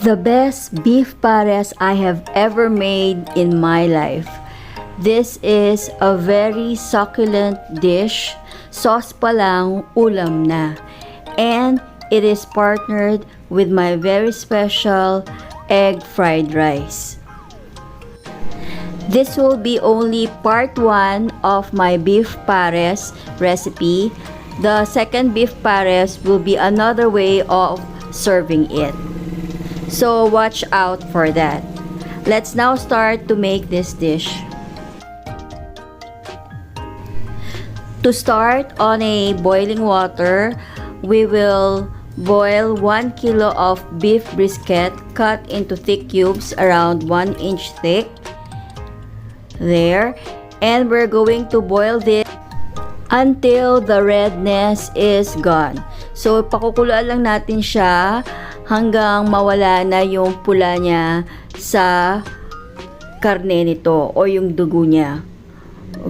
The best beef pares I have ever made in my life. This is a very succulent dish. Sauce pa lang, ulam na. And it is partnered with my very special egg fried rice. This will be only part 1 of my beef pares recipe. The second beef pares will be another way of serving it. So watch out for that. Let's now start to make this dish. To start, on a boiling water, we will boil 1 kilo of beef brisket cut into thick cubes around 1 inch thick. There. And we're going to boil this until the redness is gone. So, pakukuluan lang natin siya hanggang mawala na yung pula niya sa karne nito o yung dugo niya.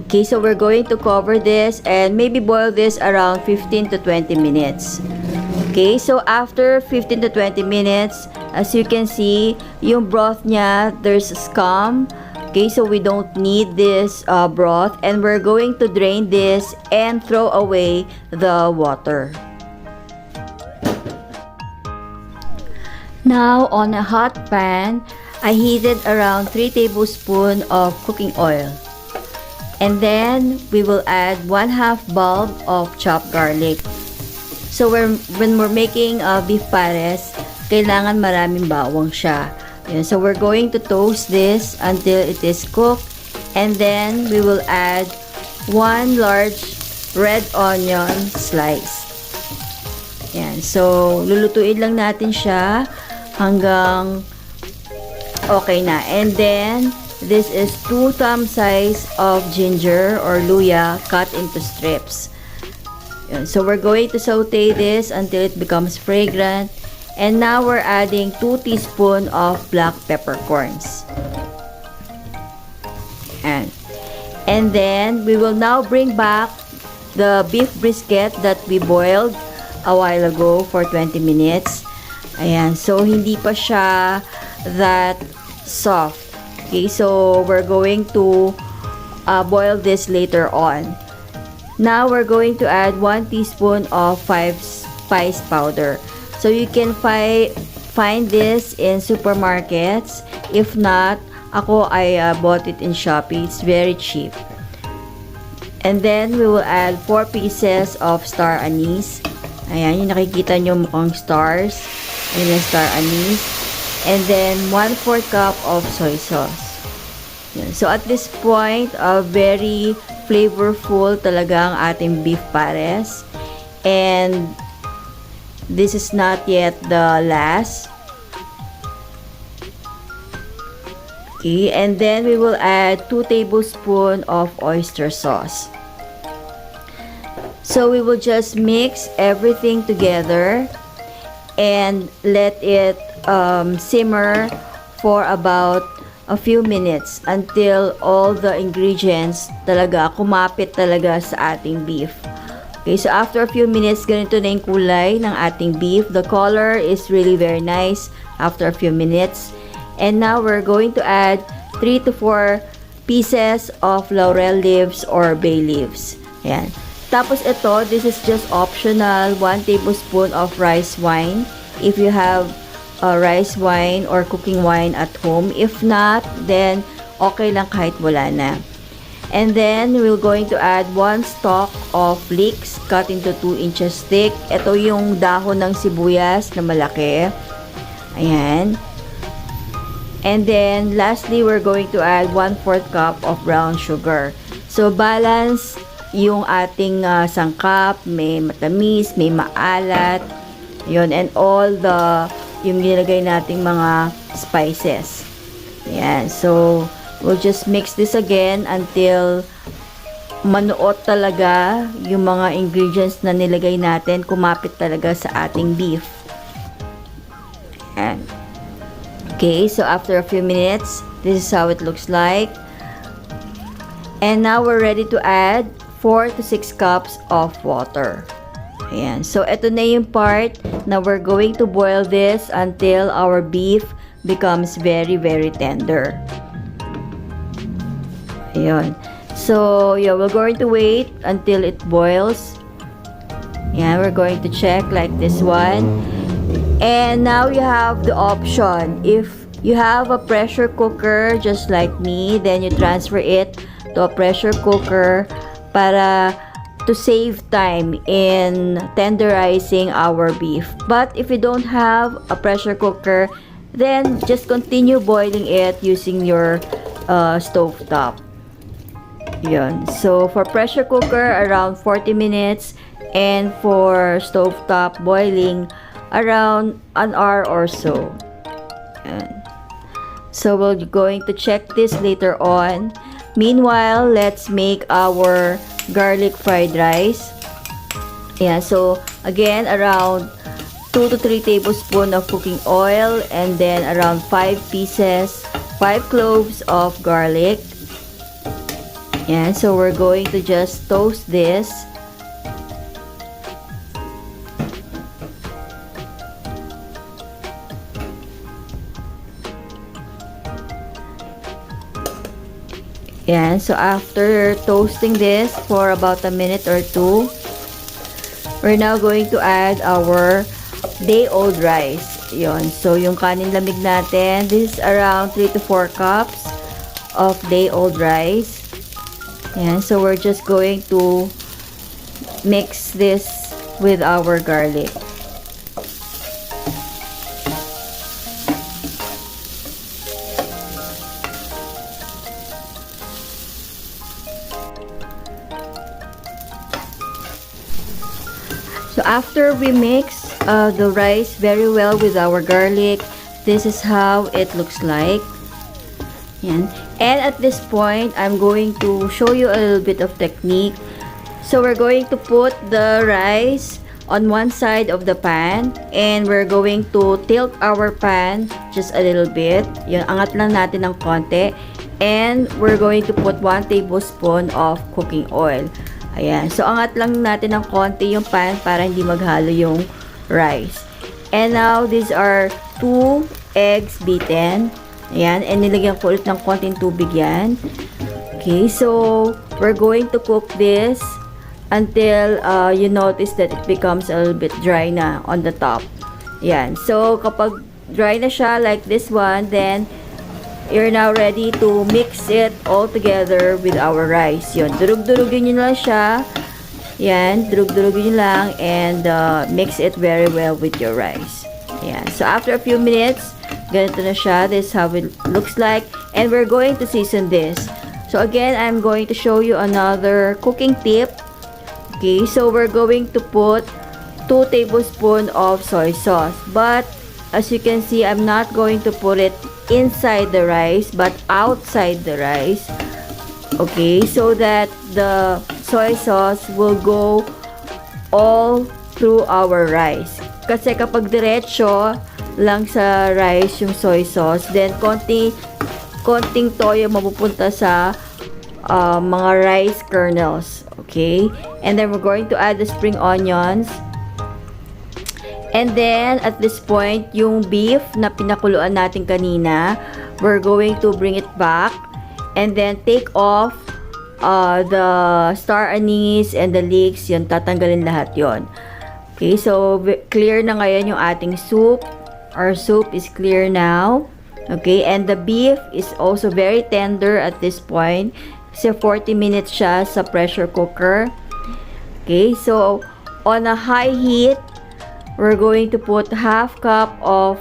Okay, so we're going to cover this and maybe boil this around 15 to 20 minutes. Okay, so after 15 to 20 minutes, as you can see, yung broth niya, there's scum. Okay, so we don't need this broth, and we're going to drain this and throw away the water. Now, on a hot pan, I heated around 3 tablespoons of cooking oil. And then, we will add 1/2 bulb of chopped garlic. So, when we're making beef pares, kailangan maraming bawang siya. So, we're going to toast this until it is cooked. And then, we will add 1 large red onion slice. Yan. So, lulutuin lang natin siya hanggang okay na. And then, this is 2 thumb size of ginger or luya cut into strips. Yan. So, we're going to saute this until it becomes fragrant. And now, we're adding 2 teaspoons of black peppercorns. And then, we will now bring back the beef brisket that we boiled a while ago for 20 minutes. Ayan, so hindi pa siya that soft. Okay, so we're going to boil this later on. Now, we're going to add 1 teaspoon of 5 spice powder. So you can find this in supermarkets. If not, I bought it in Shopee. It's very cheap. And then we will add 4 pieces of star anise. Ayan, yung nakikita nyo mukhang stars. Ayan yung star anise. And then 1/4 cup of soy sauce. Ayan. So at this point, very flavorful talaga ang ating beef pares. And this is not yet the last. Okay, and then we will add 2 tablespoons of oyster sauce. So we will just mix everything together and let it simmer for about a few minutes until all the ingredients talaga kumapit talaga sa ating beef. Okay, so after a few minutes, ganito na yung kulay ng ating beef. The color is really very nice after a few minutes. And now, we're going to add 3 to 4 pieces of laurel leaves or bay leaves. Ayan. Tapos ito, this is just optional. 1 tablespoon of rice wine. If you have rice wine or cooking wine at home. If not, then okay lang kahit wala na. And then, we're going to add 1 stalk of leeks cut into 2 inches thick. Ito yung dahon ng sibuyas na malaki. Ayan. And then, lastly, we're going to add 1/4 cup of brown sugar. So, balance yung ating sangkap. May matamis, may maalat. Yun, and all the yung nilagay nating mga spices. Ayan. So, we'll just mix this again until manuot talaga yung mga ingredients na nilagay natin, kumapit talaga sa ating beef. And, okay, so after a few minutes, this is how it looks like. And now we're ready to add 4 to 6 cups of water. Ayan. So, ito na yung part Now we're going to boil this until our beef becomes very, very tender. Ayun. So, yeah, we're going to wait until it boils. Yeah, we're going to check like this one. And now you have the option. If you have a pressure cooker just like me, then you transfer it to a pressure cooker para to save time in tenderizing our beef. But if you don't have a pressure cooker, then just continue boiling it using your stove top. Yun. So, for pressure cooker, around 40 minutes. And for stove top boiling, around an hour or so. Yun. So, we're going to check this later on. Meanwhile, let's make our garlic fried rice. Yeah, so, again, around 2 to 3 tablespoons of cooking oil. And then, around 5 cloves of garlic. Yeah, so we're going to just toast this. Yeah, so after toasting this for about a minute or two, we're now going to add our day-old rice. Yon. So yung kanin lamig natin, this is around 3 to 4 cups of day-old rice. Yeah, so we're just going to mix this with our garlic. So after we mix the rice very well with our garlic, this is how it looks like. Yan. And at this point, I'm going to show you a little bit of technique. So we're going to put the rice on one side of the pan, and we're going to tilt our pan just a little bit. Yun, angat lang natin ng konti. And we're going to put 1 tablespoon of cooking oil. Ayan. So angat lang natin ng konti yung pan para hindi maghalo yung rice. And now, these are 2 eggs beaten. Ayan, and nilagyan ko ulit ng konting tubig yan. Okay, so we're going to cook this until you notice that it becomes a little bit dry na on the top. Ayan, so kapag dry na siya like this one, then you're now ready to mix it all together with our rice. Yun, durug-durugin nyo lang siya. Ayan, durug-durugin nyo lang and mix it very well with your rice. Ayan, so after a few minutes, ganito na siya. This is how it looks like. And we're going to season this. So again, I'm going to show you another cooking tip. Okay, so we're going to put 2 tablespoons of soy sauce. But as you can see, I'm not going to put it inside the rice, but outside the rice. Okay, so that the soy sauce will go all through our rice. Kasi kapag diretso lang sa rice yung soy sauce, then konting toyo mapupunta sa mga rice kernels. Okay, and then we're going to add the spring onions. And then at this point, yung beef na pinakuluan natin kanina, we're going to bring it back and then take off the star anise and the leeks. Yun, tatanggalin lahat yon. Okay, so clear na ngayon yung ating soup. Our soup is clear now. Okay, and the beef is also very tender at this point. Kasi 40 minutes siya sa pressure cooker. Okay, so on a high heat, we're going to put half cup of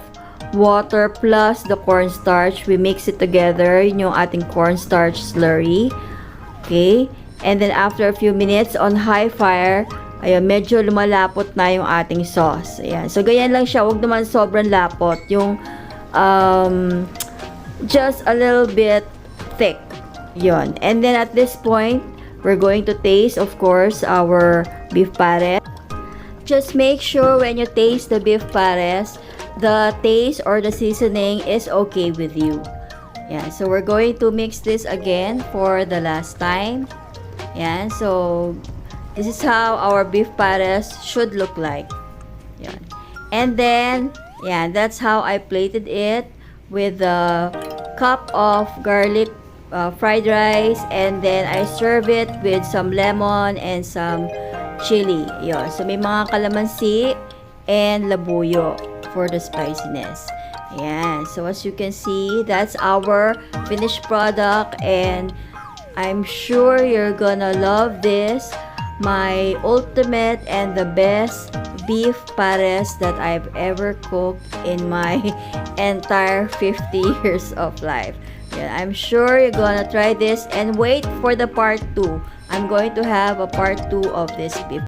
water plus the cornstarch. We mix it together. Yun yung ating cornstarch slurry. Okay, and then after a few minutes on high fire, ayan, medyo lumalapot na yung ating sauce. Ayan. So, ganyan lang siya. Huwag naman sobrang lapot. Yung, just a little bit thick. Yun. And then, at this point, we're going to taste, of course, our beef pares. Just make sure when you taste the beef pares, the taste or the seasoning is okay with you. Yeah. So, we're going to mix this again for the last time. Yeah. So, this is how our beef pares should look like. Yan. And then, yeah, that's how I plated it with a cup of garlic fried rice, and then I serve it with some lemon and some chili. Yun. So, may mga kalamansi and labuyo for the spiciness. Ayan. So, as you can see, that's our finished product, and I'm sure you're gonna love this. My ultimate and the best beef pares that I've ever cooked in my entire 50 years of life. Yeah, I'm sure you're gonna try this, and wait for the part 2. I'm going to have a part 2 of this beef